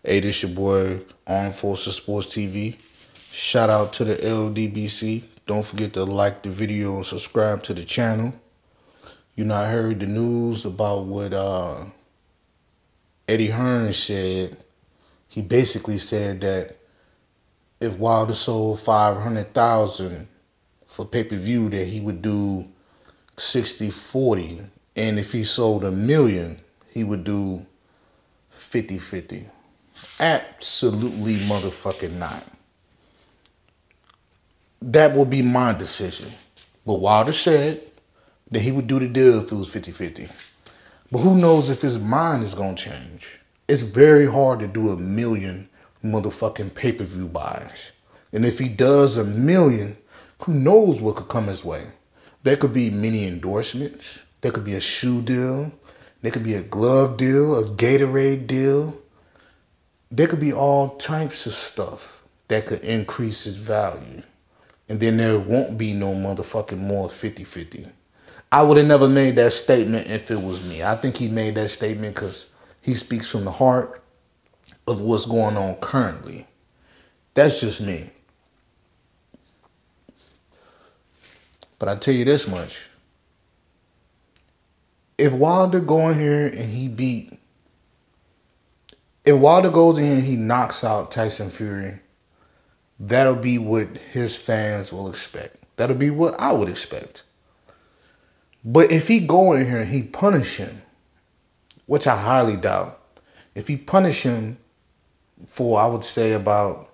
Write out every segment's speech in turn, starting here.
Hey, this your boy, Armed Forces Sports TV. Shout out to the LDBC. Don't forget to like the video and subscribe to the channel. You know, I heard the news about what Eddie Hearns said. He basically said that if Wilder sold 500,000 for pay-per-view, that he would do 60-40. And if he sold 1,000,000, he would do 50-50. Absolutely motherfucking not. That will be my decision. But Wilder said that he would do the deal if it was 50-50. But who knows if his mind is going to change. It's very hard to do 1,000,000 motherfucking pay-per-view buys. And if he does 1,000,000, who knows what could come his way. There could be many endorsements. There could be a shoe deal. There could be a glove deal, a Gatorade deal. There could be all types of stuff that could increase his value. And then there won't be no motherfucking more 50-50. I would have never made that statement if it was me. I think he made that statement because he speaks from the heart of what's going on currently. That's just me. But I tell you this much. If Wilder go in here and if Wilder goes in here and he knocks out Tyson Fury, that'll be what his fans will expect. That'll be what I would expect. But if he go in here and he punish him, which I highly doubt, if he punish him for, I would say about,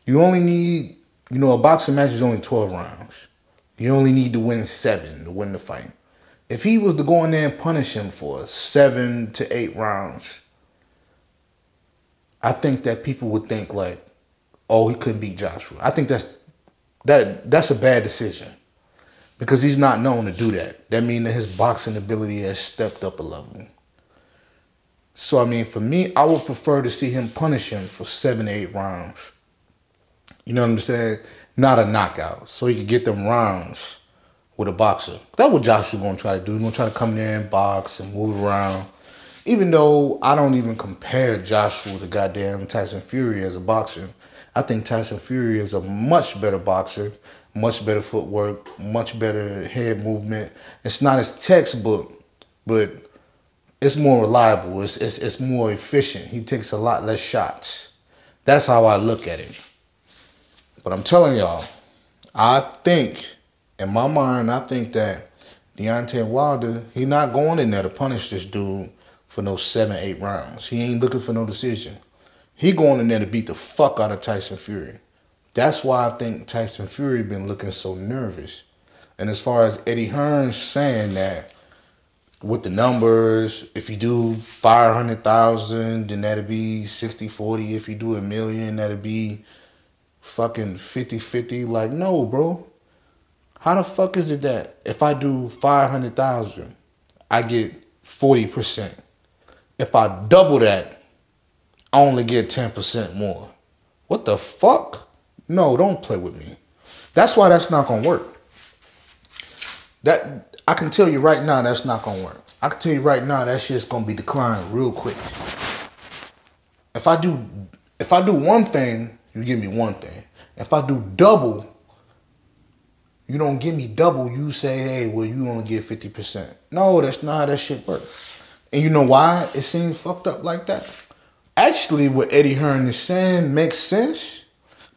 you only need, a boxing match is only 12 rounds. You only need to win 7 to win the fight. If he was to go in there and punish him for 7 to 8 rounds, I think that people would think like, oh, he couldn't beat Joshua. I think that's a bad decision because he's not known to do that. That means that his boxing ability has stepped up a level. So, I mean, for me, I would prefer to see him punish him for 7 to 8 rounds. You know what I'm saying? Not a knockout. So he could get them rounds with a boxer. That's what Joshua going to try to do. He's going to try to come there and box and move around. Even though I don't even compare Joshua to goddamn Tyson Fury as a boxer. I think Tyson Fury is a much better boxer, much better footwork, much better head movement. It's not as textbook, but it's more reliable. It's more efficient. He takes a lot less shots. That's how I look at it. But I'm telling y'all, I think, in my mind, I think that Deontay Wilder, he not going in there to punish this dude for no 7, 8 rounds. He ain't looking for no decision. He going in there to beat the fuck out of Tyson Fury. That's why I think Tyson Fury been looking so nervous. And as far as Eddie Hearns saying that, with the numbers, if you do 500,000, then that'd be 60-40. If you do 1,000,000, that'd be fucking 50-50. Like, no, bro. How the fuck is it that if I do 500,000, I get 40%? If I double that, I only get 10% more. What the fuck? No, don't play with me. That's why that's not gonna work. That I can tell you right now that's not gonna work. I can tell you right now that shit's gonna be declining real quick. If I do one thing, you give me one thing. If I do double, you don't give me double, you say, hey, well, you only get 50%. No, that's not how that shit works. And you know why it seems fucked up like that? Actually, what Eddie Hearn is saying makes sense,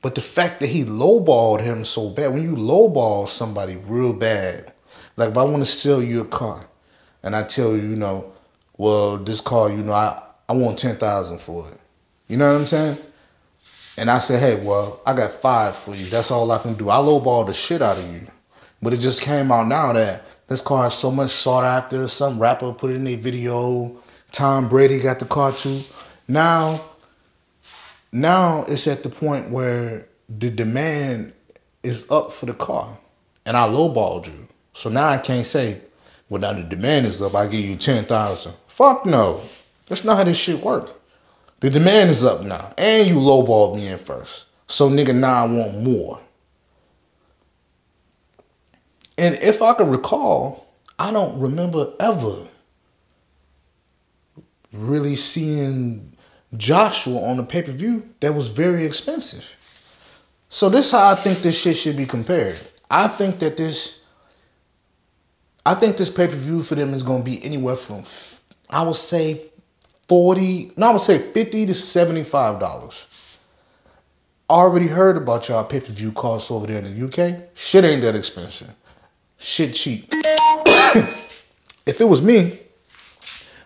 but the fact that he lowballed him so bad, when you lowball somebody real bad, like if I want to sell you a car, and I tell you, well, this car, I want 10,000 for it. You know what I'm saying? And I say, hey, well, I got 5 for you. That's all I can do. I lowballed the shit out of you. But it just came out now that this car is so much sought after. Some rapper put it in a video. Tom Brady got the car too. Now it's at the point where the demand is up for the car. And I lowballed you. So now I can't say, well, now the demand is up, I give you 10,000. Fuck no. That's not how this shit works. The demand is up now. And you lowballed me in first. So nigga, now I want more. And if I can recall, I don't remember ever really seeing Joshua on the pay-per-view that was very expensive. So this is how I think this shit should be compared. I think this pay-per-view for them is gonna be anywhere from, I would say $50 to $75. Already heard about y'all pay-per-view costs over there in the UK. Shit ain't that expensive. Shit cheap. If it was me,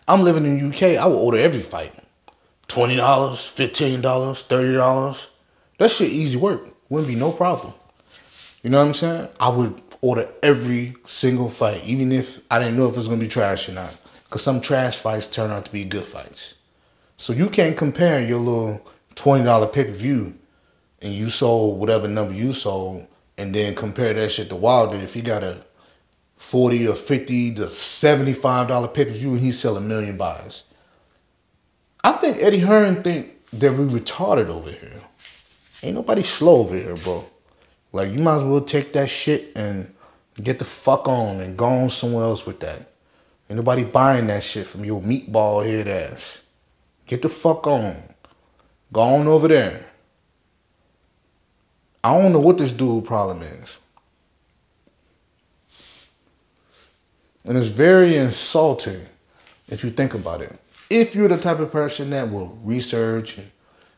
I'm living in the UK, I would order every fight. $20, $15, $30. That shit easy work. Wouldn't be no problem. You know what I'm saying? I would order every single fight, even if I didn't know if it was going to be trash or not. Because some trash fights turn out to be good fights. So you can't compare your little $20 pay-per-view and you sold whatever number you sold and then compare that shit to Wilder if he got a $40 or $50 to $75 pay-per-view and he's selling 1 million buys. I think Eddie Hearn think that we retarded over here. Ain't nobody slow over here, bro. Like, you might as well take that shit and get the fuck on and go on somewhere else with that. Ain't nobody buying that shit from your meatball head ass. Get the fuck on. Go on over there. I don't know what this dude's problem is. And it's very insulting if you think about it. If you're the type of person that will research and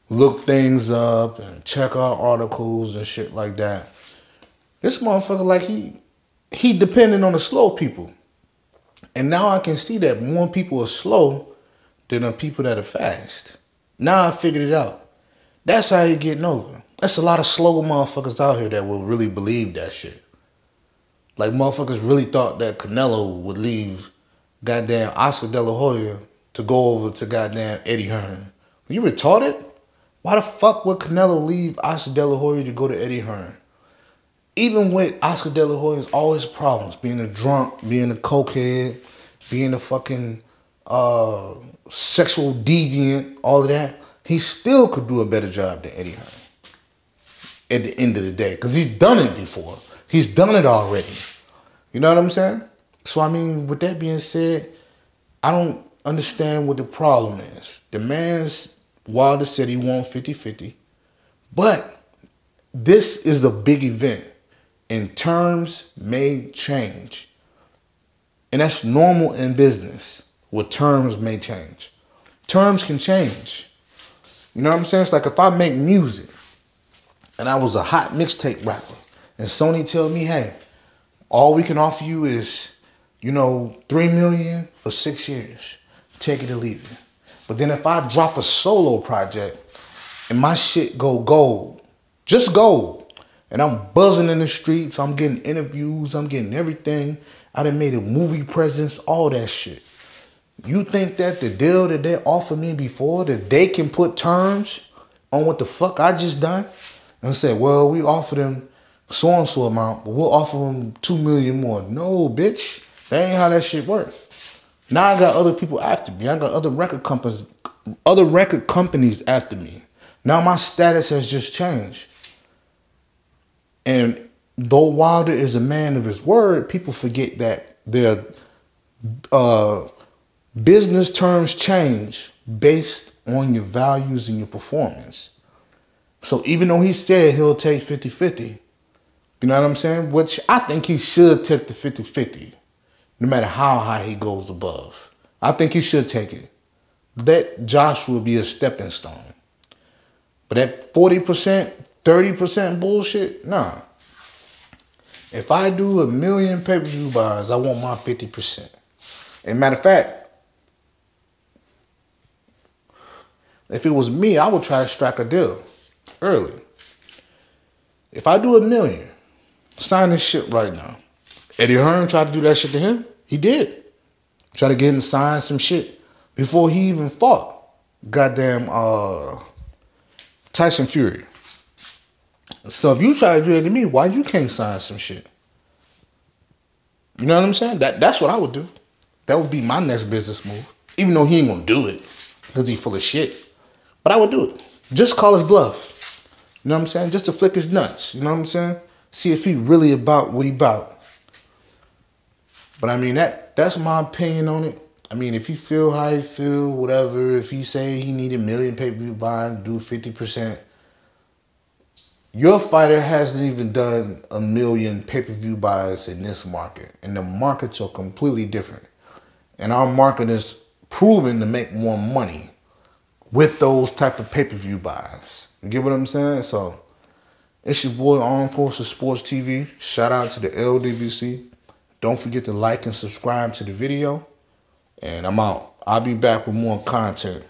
look things up and check out articles and shit like that, this motherfucker, like, he dependent on the slow people. And now I can see that more people are slow than the people that are fast. Now I figured it out. That's how you're getting over. There's a lot of slow motherfuckers out here that will really believe that shit. Like, motherfuckers really thought that Canelo would leave goddamn Oscar De La Hoya to go over to goddamn Eddie Hearn. Are you retarded? Why the fuck would Canelo leave Oscar De La Hoya to go to Eddie Hearn? Even with Oscar De La Hoya's all his problems, being a drunk, being a cokehead, being a fucking sexual deviant, all of that, he still could do a better job than Eddie Hearn at the end of the day. Because he's done it before. He's done it already. You know what I'm saying? So, I mean, with that being said, I don't understand what the problem is. The man's Wilder said he won 50-50. But this is a big event. And terms may change. And that's normal in business, where terms may change. Terms can change. You know what I'm saying? It's like if I make music and I was a hot mixtape rapper and Sony tell me, hey, all we can offer you is, $3 million for 6 years. Take it or leave it. But then if I drop a solo project and my shit go gold, just gold, and I'm buzzing in the streets, I'm getting interviews, I'm getting everything, I done made a movie presence, all that shit. You think that the deal that they offered me before, that they can put terms on what the fuck I just done? And say, well, we offer them so-and-so amount, but we'll offer them 2 million more. No, bitch. That ain't how that shit work. Now I got other people after me. I got other record companies after me. Now my status has just changed. And though Wilder is a man of his word, people forget that their business terms change based on your values and your performance. So even though he said he'll take 50-50, you know what I'm saying? Which I think he should take the 50-50, no matter how high he goes above. I think he should take it. Let Joshua be a stepping stone. But that 40%, 30% bullshit, nah. If I do 1 million pay-per-view buys, I want my 50%. And matter of fact, if it was me, I would try to strike a deal early. If I do 1 million, sign this shit right now. Eddie Hearn tried to do that shit to him. He did. Try to get him to sign some shit before he even fought goddamn Tyson Fury. So if you try to do that to me, why you can't sign some shit? You know what I'm saying? That's what I would do. That would be my next business move. Even though he ain't gonna do it because he's full of shit. But I would do it. Just call his bluff. You know what I'm saying? Just to flick his nuts. You know what I'm saying? See if he really about what he about. But I mean, that's my opinion on it. I mean, if he feel how he feel, whatever, if he say he needed 1 million pay-per-view buys, do 50%. Your fighter hasn't even done 1 million pay-per-view buys in this market. And the markets are completely different. And our market is proven to make more money with those type of pay-per-view buys. You get what I'm saying? So, it's your boy Armed Forces Sports TV. Shout out to the LWC. Don't forget to like and subscribe to the video. And I'm out. I'll be back with more content.